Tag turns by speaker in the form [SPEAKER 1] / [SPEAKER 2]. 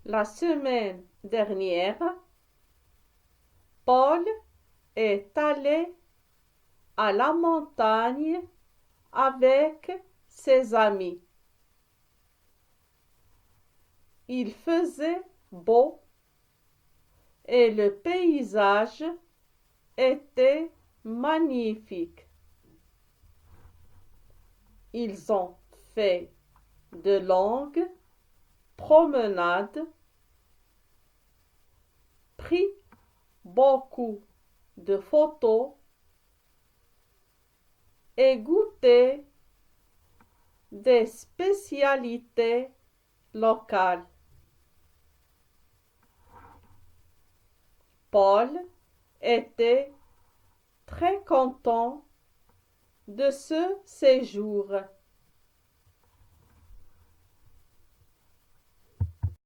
[SPEAKER 1] La semaine dernière, Paul est allé à la montagne avec ses amis. Il faisait beau et le paysage était magnifique. Ils ont fait de longues promenades, pris beaucoup de photos et goûté des spécialités locales. Paul était très content de ce séjour.